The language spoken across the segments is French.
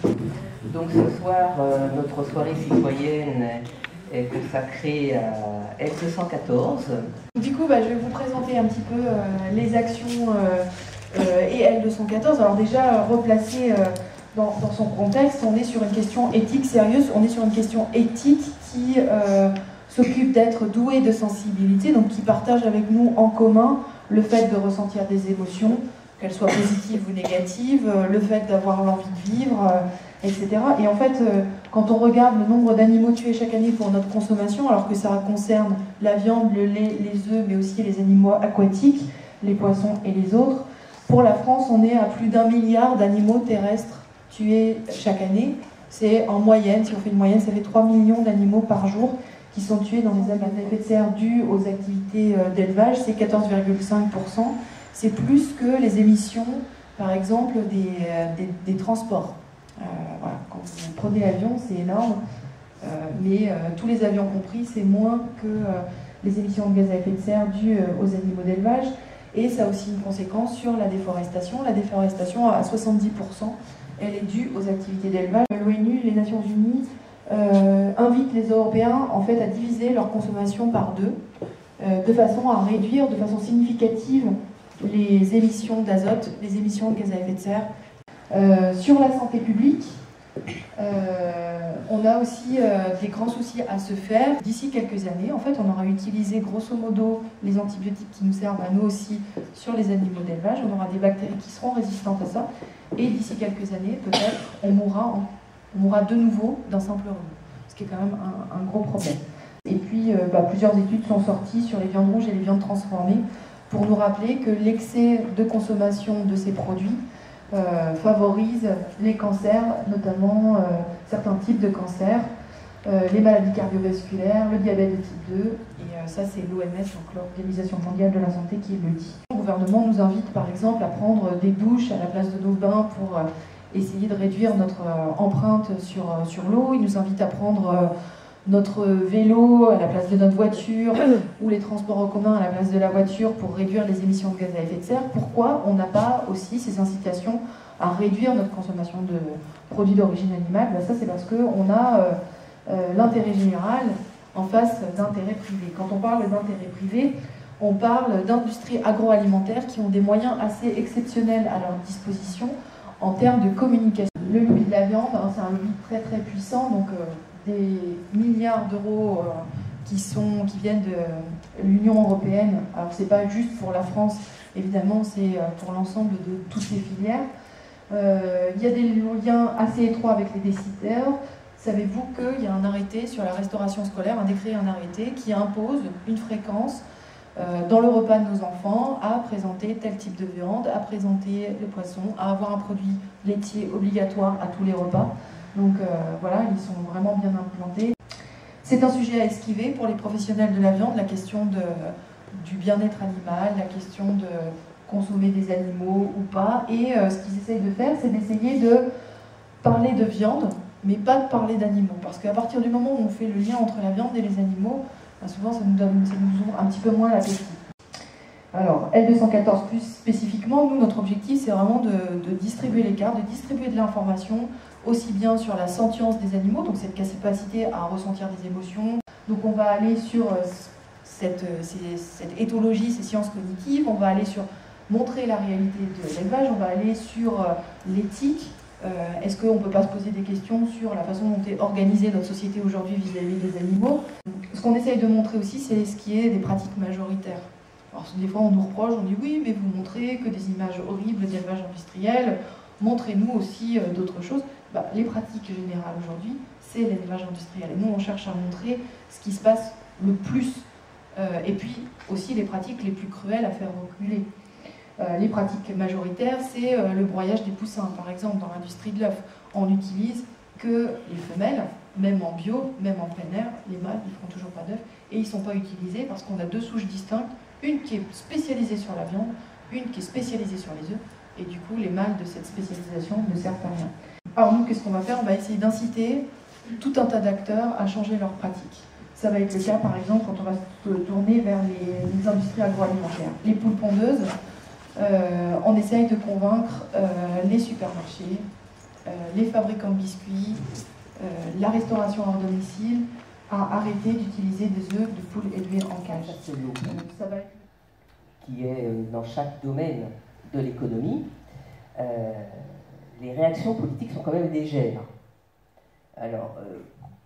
Donc ce soir, notre soirée citoyenne est consacrée à L214. Du coup, je vais vous présenter un petit peu les actions et L214. Alors déjà, replacer dans son contexte, on est sur une question éthique sérieuse, on est sur une question éthique qui s'occupe d'être doué de sensibilité, donc qui partage avec nous en commun le fait de ressentir des émotions, qu'elles soient positives ou négatives, le fait d'avoir l'envie de vivre, etc. Et en fait, quand on regarde le nombre d'animaux tués chaque année pour notre consommation, alors que ça concerne la viande, le lait, les œufs, mais aussi les animaux aquatiques, les poissons et les autres, pour la France, on est à plus d'1 milliard d'animaux terrestres tués chaque année. C'est en moyenne, si on fait une moyenne, ça fait 3 millions d'animaux par jour qui sont tués dans les gaz à effet de serre dus aux activités d'élevage. C'est 14,5%. C'est plus que les émissions, par exemple, des transports. Voilà. Quand vous prenez l'avion, c'est énorme, mais tous les avions compris, c'est moins que les émissions de gaz à effet de serre dues aux animaux d'élevage. Et ça a aussi une conséquence sur la déforestation. La déforestation, à 70%, elle est due aux activités d'élevage. L'ONU, les Nations Unies, invitent les Européens en fait, à diviser leur consommation par deux, de façon à réduire de façon significative les émissions d'azote, les émissions de gaz à effet de serre. Sur la santé publique, on a aussi des grands soucis à se faire. D'ici quelques années, en fait, on aura utilisé grosso modo les antibiotiques qui nous servent à nous aussi sur les animaux d'élevage. On aura des bactéries qui seront résistantes à ça. Et d'ici quelques années, peut-être, on mourra de nouveau d'un simple rhume, ce qui est quand même un gros problème. Et puis, plusieurs études sont sorties sur les viandes rouges et les viandes transformées pour nous rappeler que l'excès de consommation de ces produits favorise les cancers, notamment certains types de cancers, les maladies cardiovasculaires, le diabète de type 2, et ça c'est l'OMS, donc l'Organisation mondiale de la santé, qui le dit. Le gouvernement nous invite par exemple à prendre des douches à la place de nos bains pour essayer de réduire notre empreinte sur l'eau. Il nous invite à prendre notre vélo à la place de notre voiture ou les transports en commun à la place de la voiture pour réduire les émissions de gaz à effet de serre. Pourquoi on n'a pas aussi ces incitations à réduire notre consommation de produits d'origine animale? Ça c'est parce qu'on a l'intérêt général en face d'intérêts privés. Quand on parle d'intérêts privés, on parle d'industries agroalimentaires qui ont des moyens assez exceptionnels à leur disposition en termes de communication. Le lobby de la viande, c'est un lobby très très puissant, donc des milliards d'euros qui viennent de l'Union européenne. Alors c'est pas juste pour la France, évidemment, c'est pour l'ensemble de toutes les filières. Il y a des liens assez étroits avec les décideurs. Savez-vous qu'il y a un arrêté sur la restauration scolaire, un décret et un arrêté qui impose une fréquence dans le repas de nos enfants à présenter tel type de viande, à présenter le poisson, à avoir un produit laitier obligatoire à tous les repas. Donc voilà, ils sont vraiment bien implantés. C'est un sujet à esquiver pour les professionnels de la viande, la question du bien-être animal, la question de consommer des animaux ou pas. Et ce qu'ils essayent de faire, c'est d'essayer de parler de viande, mais pas de parler d'animaux. Parce qu'à partir du moment où on fait le lien entre la viande et les animaux, souvent ça nous ouvre un petit peu moins l'appétit. Alors, L214 plus spécifiquement, nous, notre objectif, c'est vraiment de distribuer les cartes, de distribuer de l'information, aussi bien sur la sentience des animaux, donc cette capacité à ressentir des émotions. Donc on va aller sur cette éthologie, ces sciences cognitives, on va aller sur montrer la réalité de l'élevage, on va aller sur l'éthique. Est-ce qu'on ne peut pas se poser des questions sur la façon dont est organisée notre société aujourd'hui vis-à-vis des animaux? Ce qu'on essaye de montrer aussi, c'est ce qui est des pratiques majoritaires. Alors des fois on nous reproche, on dit oui, mais vous montrez que des images horribles d'élevage industriel, montrez-nous aussi d'autres choses. Les pratiques générales aujourd'hui, c'est l'élevage industriel. Et nous, on cherche à montrer ce qui se passe le plus. Et puis aussi les pratiques les plus cruelles à faire reculer. Les pratiques majoritaires, c'est le broyage des poussins. Par exemple, dans l'industrie de l'œuf, on n'utilise que les femelles, même en bio, même en plein air. Les mâles, ils ne font toujours pas d'œufs. Et ils ne sont pas utilisés parce qu'on a deux souches distinctes. Une qui est spécialisée sur la viande, une qui est spécialisée sur les œufs. Et du coup, les mâles de cette spécialisation ne servent à rien. Alors nous, qu'est-ce qu'on va faire? On va essayer d'inciter tout un tas d'acteurs à changer leurs pratiques. Ça va être le cas, par exemple, quand on va se tourner vers les industries agroalimentaires. Les poules pondeuses, on essaye de convaincre les supermarchés, les fabricants de biscuits, la restauration hors domicile, à arrêter d'utiliser des œufs de poules élevés en cage. C'est l'eau qui est dans chaque domaine de l'économie. Les réactions politiques sont quand même légères. Alors,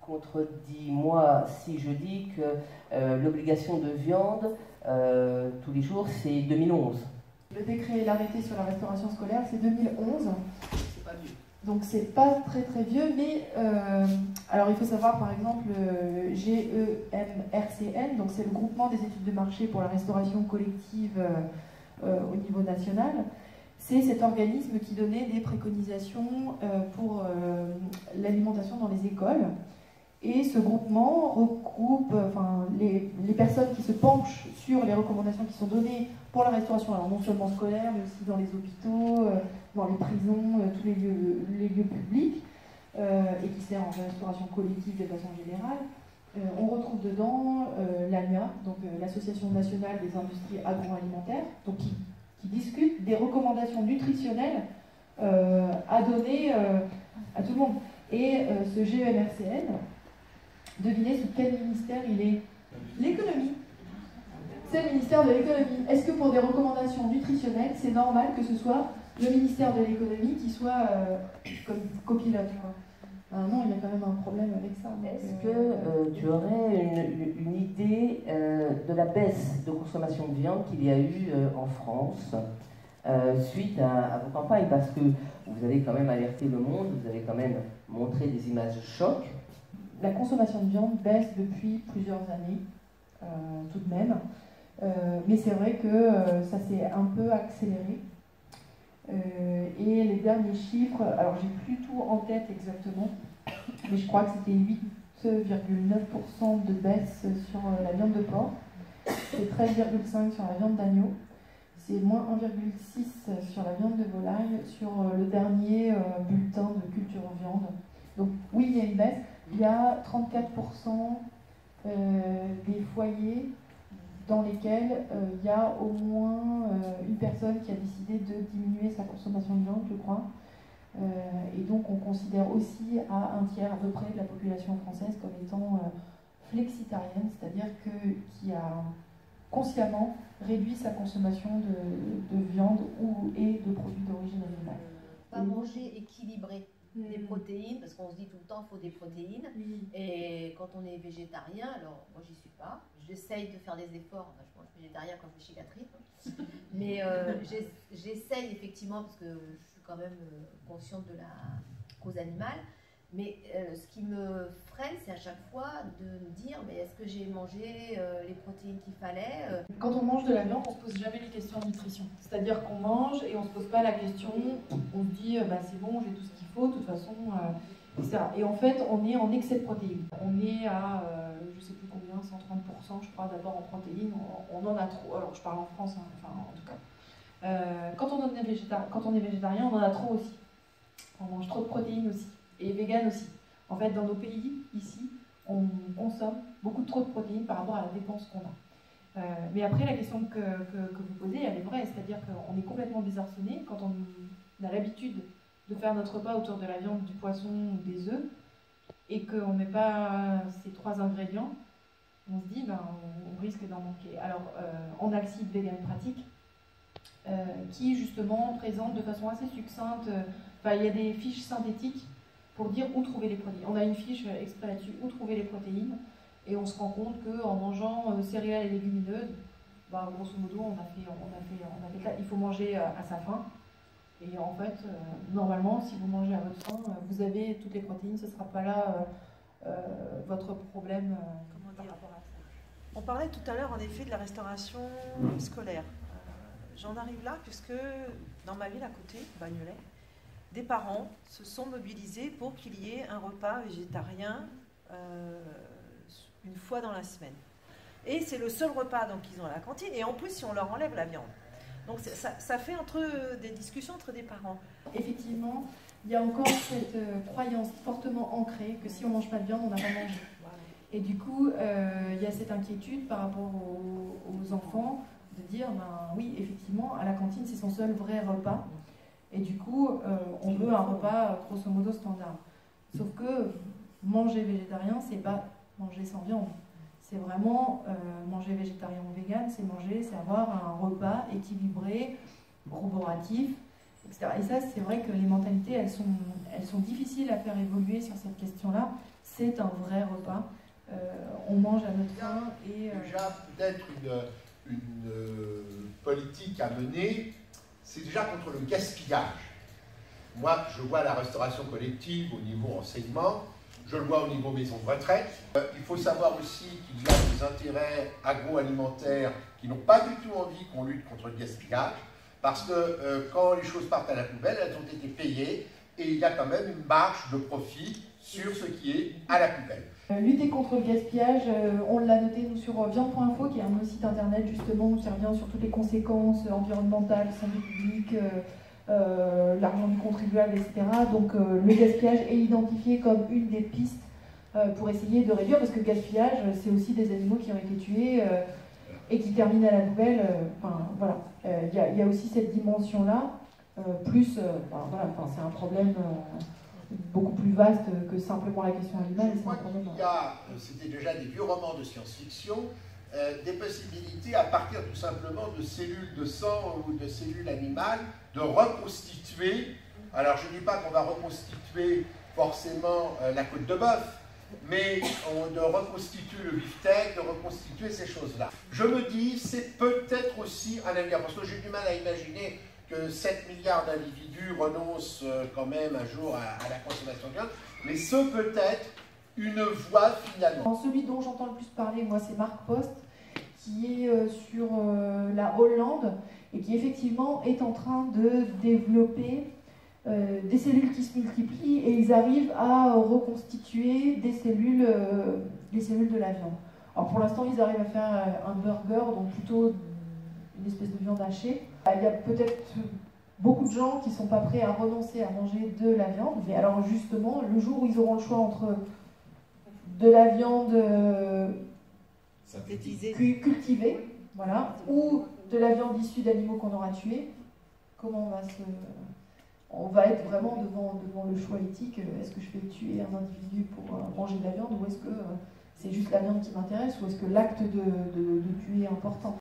contredis-moi si je dis que l'obligation de viande tous les jours, c'est 2011. Le décret et l'arrêté sur la restauration scolaire, c'est 2011. C'est pas vieux. Donc c'est pas très très vieux, mais alors il faut savoir par exemple GEMRCN, donc c'est le groupement des études de marché pour la restauration collective au niveau national. C'est cet organisme qui donnait des préconisations pour l'alimentation dans les écoles. Et ce groupement regroupe les personnes qui se penchent sur les recommandations qui sont données pour la restauration, alors non seulement scolaire, mais aussi dans les hôpitaux, dans les prisons, tous les lieux publics, et qui servent en restauration collective de façon générale. On retrouve dedans l'ANIA, donc l'Association nationale des industries agroalimentaires, donc qui discute des recommandations nutritionnelles à donner à tout le monde. Et ce GEMRCN, devinez sous quel ministère il est? L'économie. C'est le ministère de l'économie. Est-ce que pour des recommandations nutritionnelles, c'est normal que ce soit le ministère de l'économie qui soit comme copilote, non, il y a quand même un problème avec ça. Est-ce que tu aurais une idée de la baisse de consommation de viande qu'il y a eu en France suite à vos campagnes? Parce que vous avez quand même alerté le monde, vous avez quand même montré des images chocs. La consommation de viande baisse depuis plusieurs années, tout de même. Mais c'est vrai que ça s'est un peu accéléré. Et les derniers chiffres, alors j'ai plus tout en tête exactement, mais je crois que c'était 8,9% de baisse sur la viande de porc, c'est 13,5% sur la viande d'agneau, c'est moins 1,6% sur la viande de volaille sur le dernier bulletin de culture viande. Donc oui, il y a une baisse. Il y a 34% des foyers dans lesquels il y a au moins une personne qui a décidé de diminuer sa consommation de viande, je crois. Et donc on considère aussi à un tiers à peu près de la population française comme étant flexitarienne, c'est-à-dire qui a consciemment réduit sa consommation de viande et de produits d'origine animale. Pas manger équilibré. Des protéines, parce qu'on se dit tout le temps qu'il faut des protéines. Et quand on est végétarien, alors moi j'y suis pas, j'essaye de faire des efforts, enfin, je mange végétarien quand je vais chez Catherine, mais j'essaye effectivement, parce que je suis quand même consciente de la cause animale, mais ce qui me freine, c'est à chaque fois de me dire, mais est-ce que j'ai mangé les protéines qu'il fallait Quand on mange de la viande, on ne se pose jamais les questions de nutrition. C'est-à-dire qu'on mange et on ne se pose pas la question, on se dit, c'est bon, j'ai tout ce qu'il faut, de toute façon, etc. Et en fait, on est en excès de protéines. On est à, je ne sais plus combien, 130%, je crois, d'abord en protéines. On en a trop, alors je parle en France, hein, enfin en tout cas. Quand on est végétarien, on en a trop aussi. On mange trop de protéines aussi. Et vegan aussi. En fait, dans nos pays, ici, on consomme beaucoup trop de protéines par rapport à la dépense qu'on a. Mais après, la question que vous posez, elle est vraie. C'est-à-dire qu'on est complètement désarçonné quand on a l'habitude de faire notre repas autour de la viande, du poisson ou des œufs, et qu'on ne met pas ces trois ingrédients, on se dit, on risque d'en manquer. Alors, on a le site Vegan Pratique, qui justement présente de façon assez succincte, il y a des fiches synthétiques pour dire où trouver les protéines. On a une fiche exprès là-dessus, où trouver les protéines, et on se rend compte qu'en mangeant céréales et légumineuses, grosso modo, on a fait il faut manger à sa faim. Et en fait, normalement, si vous mangez à votre faim, vous avez toutes les protéines, ce ne sera pas là votre problème par rapport à ça. On parlait tout à l'heure, en effet, de la restauration scolaire. J'en arrive là, puisque dans ma ville à côté, Bagnolet, des parents se sont mobilisés pour qu'il y ait un repas végétarien une fois dans la semaine. Et c'est le seul repas qu'ils ont à la cantine, et en plus, si on leur enlève la viande. Donc ça fait des discussions entre des parents. Effectivement, il y a encore cette croyance fortement ancrée que si on ne mange pas de viande, on n'a pas mangé. Et du coup, il y a cette inquiétude par rapport aux enfants de dire, oui, effectivement, à la cantine, c'est son seul vrai repas. Et du coup, on veut un repas grosso modo standard. Sauf que manger végétarien, c'est pas manger sans viande. C'est vraiment manger végétarien ou vegan, c'est avoir un repas équilibré, corroboratif, etc. Et ça, c'est vrai que les mentalités, elles sont difficiles à faire évoluer sur cette question-là. C'est un vrai repas. On mange à notre faim et... Déjà, peut-être une politique à mener, c'est déjà contre le gaspillage. Moi, je vois la restauration collective au niveau enseignement, je le vois au niveau maison de retraite. Il faut savoir aussi qu'il y a des intérêts agroalimentaires qui n'ont pas du tout envie qu'on lutte contre le gaspillage, parce que quand les choses partent à la poubelle, elles ont été payées, et il y a quand même une marge de profit sur ce qui est à la poubelle. Lutter contre le gaspillage, on l'a noté nous sur viande.info, qui est un site internet justement où ça revient sur toutes les conséquences environnementales, santé publique, l'argent du contribuable, etc. Donc le gaspillage est identifié comme une des pistes pour essayer de réduire, parce que le gaspillage, c'est aussi des animaux qui ont été tués et qui terminent à la poubelle. Enfin voilà, il y a aussi cette dimension-là, plus, voilà, c'est un problème beaucoup plus vaste que simplement la question animale. Je crois qu'il y a, c'était déjà des vieux romans de science-fiction, des possibilités à partir tout simplement de cellules de sang ou de cellules animales de reconstituer. Alors je ne dis pas qu'on va reconstituer forcément la côte de bœuf, mais de reconstituer le beefsteak, de reconstituer ces choses-là. Je me dis, c'est peut-être aussi un avenir, parce que j'ai du mal à imaginer que 7 milliards d'individus renoncent quand même un jour à la consommation de viande, mais ce peut être une voie finalement. Celui dont j'entends le plus parler, moi, c'est Mark Post, qui est sur la Hollande et qui effectivement est en train de développer des cellules qui se multiplient, et ils arrivent à reconstituer des cellules de la viande. Alors pour l'instant, ils arrivent à faire un burger, donc plutôt une espèce de viande hachée. Il y a peut-être beaucoup de gens qui ne sont pas prêts à renoncer à manger de la viande, mais alors justement, le jour où ils auront le choix entre de la viande cultivée, voilà, ou de la viande issue d'animaux qu'on aura tués, comment on va être vraiment devant le choix éthique. Est-ce que je vais tuer un individu pour manger de la viande, ou est-ce que c'est juste la viande qui m'intéresse, ou est-ce que l'acte de tuer est important?